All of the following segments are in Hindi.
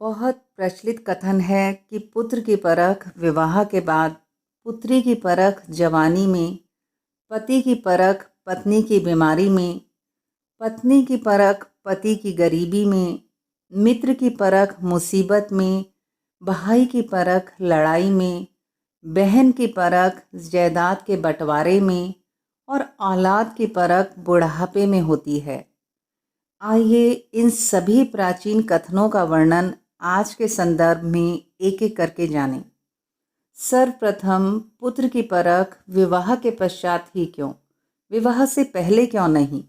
बहुत प्रचलित कथन है कि पुत्र की परख विवाह के बाद, पुत्री की परख जवानी में, पति की परख पत्नी की बीमारी में, पत्नी की परख पति की गरीबी में, मित्र की परख मुसीबत में, भाई की परख लड़ाई में, बहन की परख जायदाद के बंटवारे में और औलाद की परख बुढ़ापे में होती है। आइए इन सभी प्राचीन कथनों का वर्णन आज के संदर्भ में एक एक करके जानें। सर्वप्रथम, पुत्र की परख विवाह के पश्चात ही क्यों, विवाह से पहले क्यों नहीं?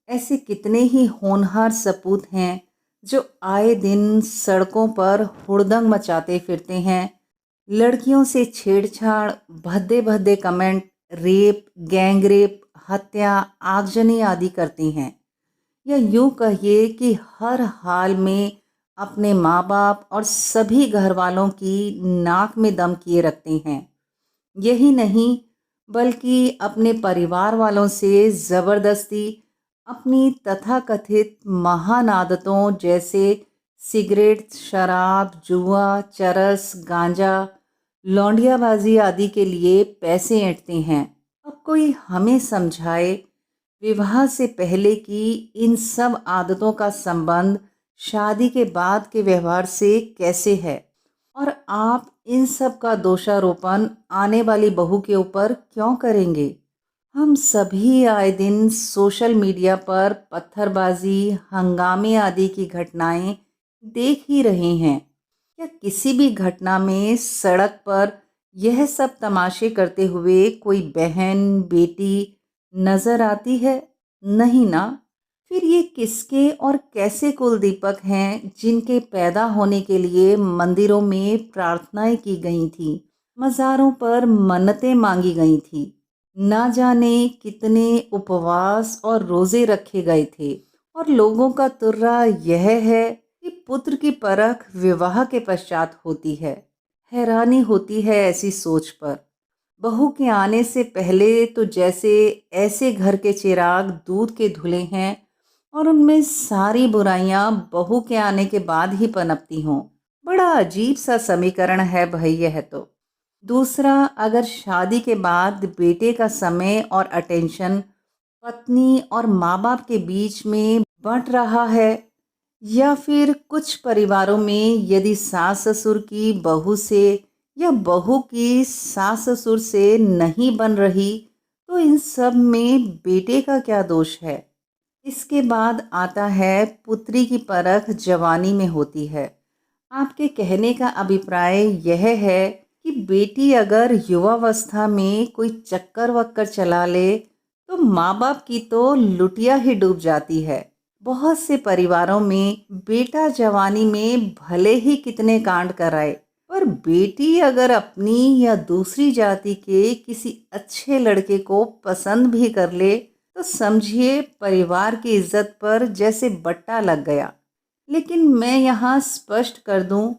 ऐसे कितने ही होनहार सपूत हैं जो आए दिन सड़कों पर हुड़दंग मचाते फिरते हैं, लड़कियों से छेड़छाड़, भद्दे भद्दे कमेंट, रेप, गैंग रेप, हत्या, आगजनी आदि करती हैं। या यूं कहिए कि हर हाल में अपने माँ बाप और सभी घर वालों की नाक में दम किए रखते हैं। यही नहीं, बल्कि अपने परिवार वालों से ज़बरदस्ती अपनी तथाकथित महान आदतों जैसे सिगरेट, शराब, जुआ, चरस, गांजा, लौंडियाबाजी आदि के लिए पैसे ऐंठते हैं। अब कोई हमें समझाए, विवाह से पहले की इन सब आदतों का संबंध शादी के बाद के व्यवहार से कैसे है, और आप इन सब का दोषारोपण आने वाली बहू के ऊपर क्यों करेंगे? हम सभी आए दिन सोशल मीडिया पर पत्थरबाजी, हंगामे आदि की घटनाएं देख ही रहे हैं। क्या किसी भी घटना में सड़क पर यह सब तमाशे करते हुए कोई बहन, बेटी नजर आती है? नहीं ना। फिर ये किसके और कैसे कुल दीपक हैं जिनके पैदा होने के लिए मंदिरों में प्रार्थनाएं की गई थी, मज़ारों पर मन्नतें मांगी गई थी, ना जाने कितने उपवास और रोजे रखे गए थे, और लोगों का तुर्रा यह है कि पुत्र की परख विवाह के पश्चात होती है। हैरानी होती है ऐसी सोच पर। बहू के आने से पहले तो जैसे ऐसे घर के चिराग दूध के धुले हैं और उनमें सारी बुराइयां बहू के आने के बाद ही पनपती हों। बड़ा अजीब सा समीकरण है भाई यह तो। दूसरा, अगर शादी के बाद बेटे का समय और अटेंशन पत्नी और माँ बाप के बीच में बंट रहा है, या फिर कुछ परिवारों में यदि सास ससुर की बहू से या बहू की सास ससुर से नहीं बन रही, तो इन सब में बेटे का क्या दोष है? इसके बाद आता है पुत्री की परख जवानी में होती है। आपके कहने का अभिप्राय यह है कि बेटी अगर युवावस्था में कोई चक्कर वक्कर चला ले तो माँ बाप की तो लुटिया ही डूब जाती है। बहुत से परिवारों में बेटा जवानी में भले ही कितने कांड कराए, पर बेटी अगर अपनी या दूसरी जाति के किसी अच्छे लड़के को पसंद भी कर ले तो समझिए परिवार की इज्जत पर जैसे बट्टा लग गया। लेकिन मैं यहाँ स्पष्ट कर दूँ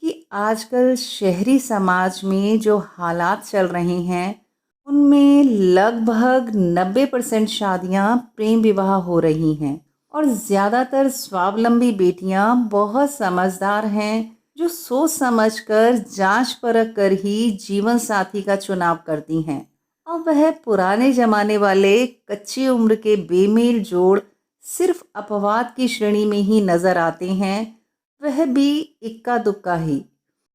कि आजकल शहरी समाज में जो हालात चल रहे हैं उनमें लगभग 90% शादियाँ प्रेम विवाह हो रही हैं, और ज़्यादातर स्वावलंबी बेटियाँ बहुत समझदार हैं जो सोच समझकर जांच परख कर ही जीवन साथी का चुनाव करती हैं। और वह पुराने ज़माने वाले कच्ची उम्र के बेमेल जोड़ सिर्फ अपवाद की श्रेणी में ही नज़र आते हैं, वह भी इक्का दुक्का ही।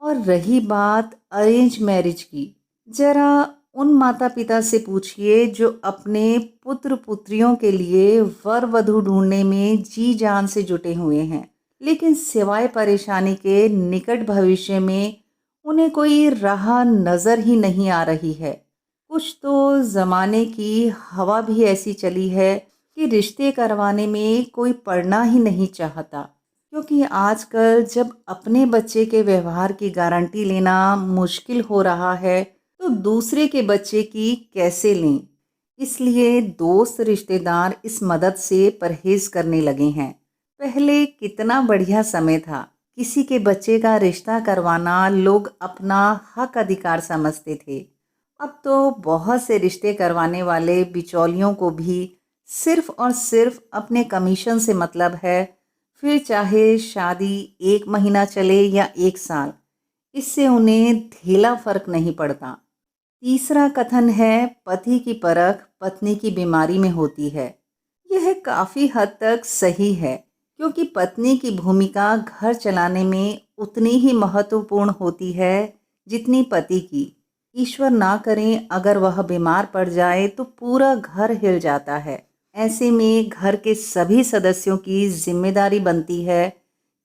और रही बात अरेंज मैरिज की, जरा उन माता पिता से पूछिए जो अपने पुत्र पुत्रियों के लिए वर वधू ढूंढने में जी जान से जुटे हुए हैं, लेकिन सिवाय परेशानी के निकट भविष्य में उन्हें कोई राह नज़र ही नहीं आ रही है। कुछ तो ज़माने की हवा भी ऐसी चली है कि रिश्ते करवाने में कोई पड़ना ही नहीं चाहता, क्योंकि आजकल जब अपने बच्चे के व्यवहार की गारंटी लेना मुश्किल हो रहा है तो दूसरे के बच्चे की कैसे लें। इसलिए दोस्त रिश्तेदार इस मदद से परहेज करने लगे हैं। पहले कितना बढ़िया समय था, किसी के बच्चे का रिश्ता करवाना लोग अपना हक अधिकार समझते थे। अब तो बहुत से रिश्ते करवाने वाले बिचौलियों को भी सिर्फ और सिर्फ अपने कमीशन से मतलब है, फिर चाहे शादी 1 महीना चले या 1 साल, इससे उन्हें ढीला फर्क नहीं पड़ता। तीसरा कथन है, पति की परख पत्नी की बीमारी में होती है। यह काफी हद तक सही है, क्योंकि पत्नी की भूमिका घर चलाने में उतनी ही महत्वपूर्ण होती है जितनी पति की। ईश्वर ना करें अगर वह बीमार पड़ जाए तो पूरा घर हिल जाता है। ऐसे में घर के सभी सदस्यों की जिम्मेदारी बनती है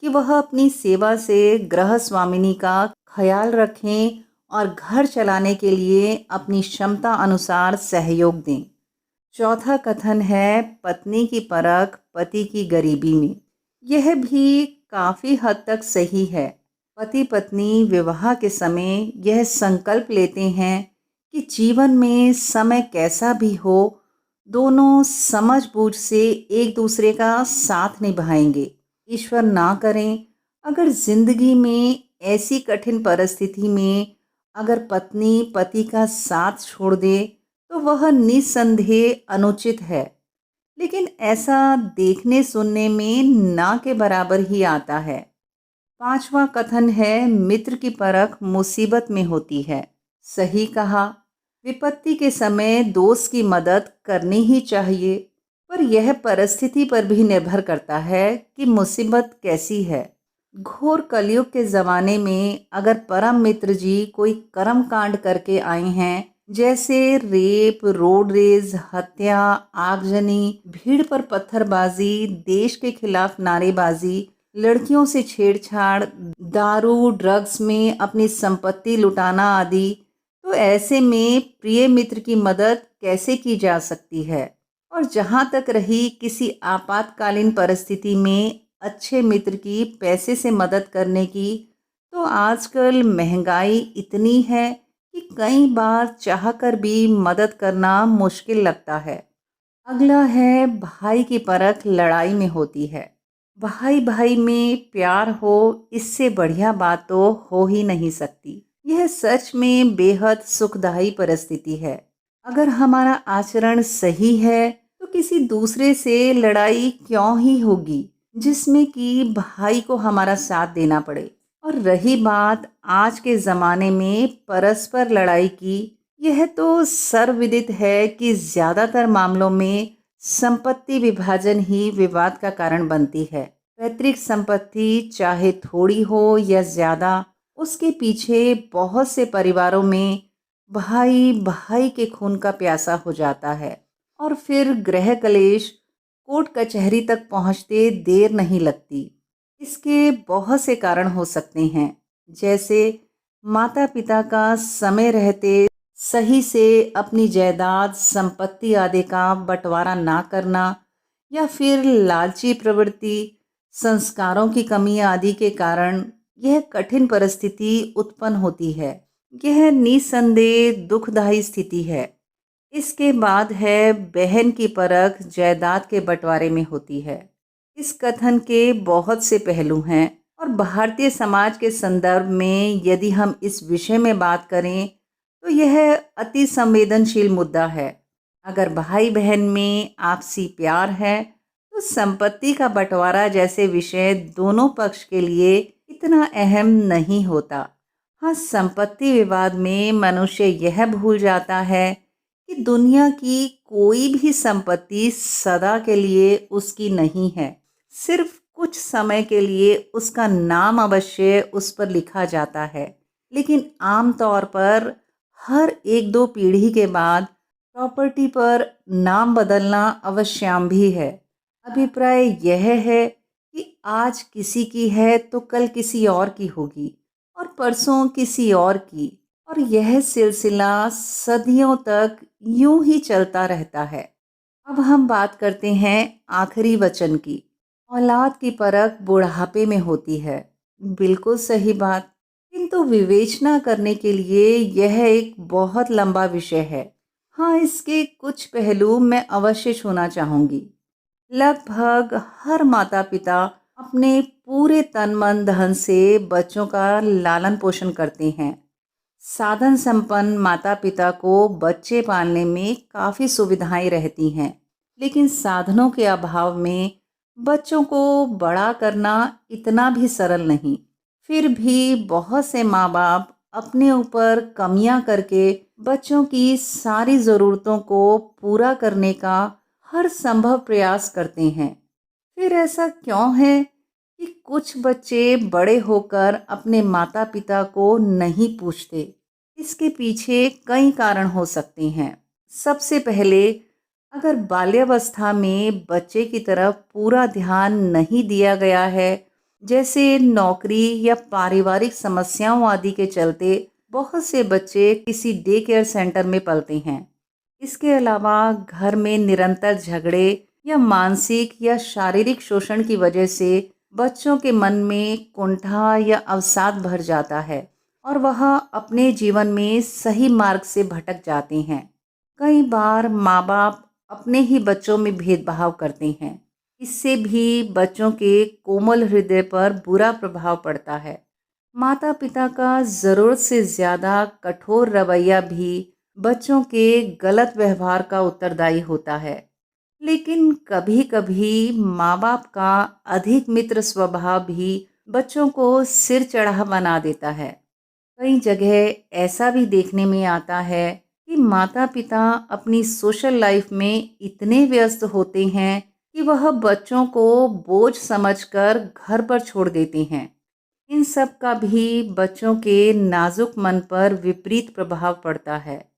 कि वह अपनी सेवा से गृह स्वामिनी का ख्याल रखें और घर चलाने के लिए अपनी क्षमता अनुसार सहयोग दें। चौथा कथन है, पत्नी की परख पति की गरीबी में। यह भी काफ़ी हद तक सही है। पति पत्नी विवाह के समय यह संकल्प लेते हैं कि जीवन में समय कैसा भी हो, दोनों समझ-बूझ से एक दूसरे का साथ निभाएंगे। ईश्वर ना करें अगर जिंदगी में ऐसी कठिन परिस्थिति में अगर पत्नी पति का साथ छोड़ दे तो वह निसंदेह अनुचित है, लेकिन ऐसा देखने सुनने में ना के बराबर ही आता है। पांचवा कथन है, मित्र की परख मुसीबत में होती है। सही कहा, विपत्ति के समय दोस्त की मदद करनी ही चाहिए, पर यह परिस्थिति पर भी निर्भर करता है कि मुसीबत कैसी है। घोर कलयुग के ज़माने में अगर परम मित्र जी कोई कर्म कांड करके आए हैं, जैसे रेप, रोड रेज, हत्या, आगजनी, भीड़ पर पत्थरबाजी, देश के खिलाफ नारेबाजी, लड़कियों से छेड़छाड़, दारू ड्रग्स में अपनी संपत्ति लुटाना आदि, तो ऐसे में प्रिय मित्र की मदद कैसे की जा सकती है। और जहाँ तक रही किसी आपातकालीन परिस्थिति में अच्छे मित्र की पैसे से मदद करने की, तो आजकल महंगाई इतनी है कि कई बार चाहकर भी मदद करना मुश्किल लगता है। अगला है, भाई की परख लड़ाई में होती है। भाई भाई में प्यार हो, इससे बढ़िया बात तो हो ही नहीं सकती। यह सच में बेहद सुखदायी परिस्थिति है। अगर हमारा आचरण सही है तो किसी दूसरे से लड़ाई क्यों ही होगी जिसमें कि भाई को हमारा साथ देना पड़े। और रही बात आज के ज़माने में परस्पर लड़ाई की, यह तो सर्वविदित है कि ज़्यादातर मामलों में संपत्ति विभाजन ही विवाद का कारण बनती है। पैतृक संपत्ति चाहे थोड़ी हो या ज़्यादा, उसके पीछे बहुत से परिवारों में भाई भाई के खून का प्यासा हो जाता है और फिर गृह कलेश कोर्ट कचहरी तक पहुंचते देर नहीं लगती। इसके बहुत से कारण हो सकते हैं, जैसे माता पिता का समय रहते सही से अपनी जायदाद, संपत्ति आदि का बंटवारा ना करना, या फिर लालची प्रवृत्ति, संस्कारों की कमी आदि के कारण यह कठिन परिस्थिति उत्पन्न होती है। यह निसंदेह दुखदायी स्थिति है। इसके बाद है, बहन की परख जायदाद के बंटवारे में होती है। इस कथन के बहुत से पहलू हैं और भारतीय समाज के संदर्भ में यदि हम इस विषय में बात करें तो यह अति संवेदनशील मुद्दा है। अगर भाई बहन में आपसी प्यार है तो संपत्ति का बंटवारा जैसे विषय दोनों पक्ष के लिए इतना अहम नहीं होता। हाँ, संपत्ति विवाद में मनुष्य यह भूल जाता है कि दुनिया की कोई भी संपत्ति सदा के लिए उसकी नहीं है। सिर्फ कुछ समय के लिए उसका नाम अवश्य उस पर लिखा जाता है, लेकिन आमतौर पर हर 1-2 पीढ़ी के बाद प्रॉपर्टी पर नाम बदलना अवश्यम भी है। अभिप्राय यह है कि आज किसी की है तो कल किसी और की होगी और परसों किसी और की, और यह सिलसिला सदियों तक यूं ही चलता रहता है। अब हम बात करते हैं आखिरी वचन की। औलाद की परख बुढ़ापे में होती है। बिल्कुल सही बात, किंतु विवेचना करने के लिए यह एक बहुत लंबा विषय है। हाँ, इसके कुछ पहलू मैं अवश्य छूना चाहूँगी। लगभग हर माता पिता अपने पूरे तन मन धन से बच्चों का लालन पोषण करते हैं। साधन संपन्न माता पिता को बच्चे पालने में काफ़ी सुविधाएं रहती हैं, लेकिन साधनों के अभाव में बच्चों को बड़ा करना इतना भी सरल नहीं। फिर भी बहुत से माँ बाप अपने ऊपर कमियां करके बच्चों की सारी ज़रूरतों को पूरा करने का हर संभव प्रयास करते हैं। फिर ऐसा क्यों है कि कुछ बच्चे बड़े होकर अपने माता पिता को नहीं पूछते? इसके पीछे कई कारण हो सकते हैं। सबसे पहले, अगर बाल्यावस्था में बच्चे की तरफ पूरा ध्यान नहीं दिया गया है, जैसे नौकरी या पारिवारिक समस्याओं आदि के चलते बहुत से बच्चे किसी डे केयर सेंटर में पलते हैं। इसके अलावा घर में निरंतर झगड़े या मानसिक या शारीरिक शोषण की वजह से बच्चों के मन में कुंठा या अवसाद भर जाता है और वह अपने जीवन में सही मार्ग से भटक जाते हैं। कई बार माँ बाप अपने ही बच्चों में भेदभाव करते हैं। इससे भी बच्चों के कोमल हृदय पर बुरा प्रभाव पड़ता है। माता पिता का ज़रूरत से ज़्यादा कठोर रवैया भी बच्चों के गलत व्यवहार का उत्तरदायी होता है। लेकिन कभी-कभी माँ बाप का अधिक मित्र स्वभाव भी बच्चों को सिर चढ़ा बना देता है। कई जगह ऐसा भी देखने में आता है कि माता पिता अपनी सोशल लाइफ में इतने व्यस्त होते हैं कि वह बच्चों को बोझ समझकर घर पर छोड़ देते हैं। इन सब का भी बच्चों के नाजुक मन पर विपरीत प्रभाव पड़ता है।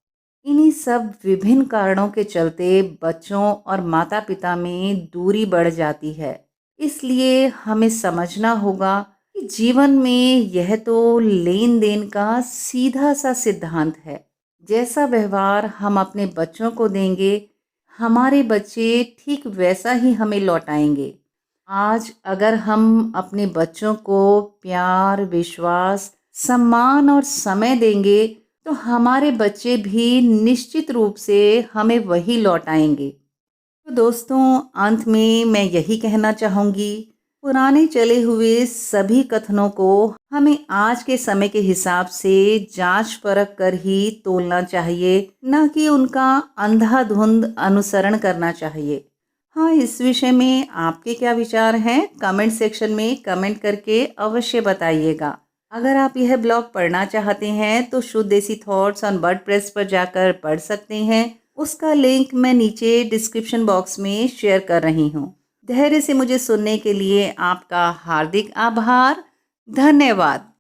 इन्हीं सब विभिन्न कारणों के चलते बच्चों और माता पिता में दूरी बढ़ जाती है। इसलिए हमें समझना होगा कि जीवन में यह तो लेन देन का सीधा सा सिद्धांत है। जैसा व्यवहार हम अपने बच्चों को देंगे, हमारे बच्चे ठीक वैसा ही हमें लौटाएंगे। आज अगर हम अपने बच्चों को प्यार, विश्वास, सम्मान और समय देंगे, तो हमारे बच्चे भी निश्चित रूप से हमें वही लौटाएंगे। तो दोस्तों, अंत में मैं यही कहना चाहूँगी, पुराने चले हुए सभी कथनों को हमें आज के समय के हिसाब से जांच परख कर ही तोलना चाहिए, न कि उनका अंधाधुंध अनुसरण करना चाहिए। हाँ, इस विषय में आपके क्या विचार हैं? कमेंट सेक्शन में कमेंट करके अवश्य बताइएगा। अगर आप यह ब्लॉग पढ़ना चाहते हैं तो शुद्ध देसी थॉट्स ऑन वर्डप्रेस पर जाकर पढ़ सकते हैं। उसका लिंक मैं नीचे डिस्क्रिप्शन बॉक्स में शेयर कर रही हूँ। धैर्य से मुझे सुनने के लिए आपका हार्दिक आभार। धन्यवाद।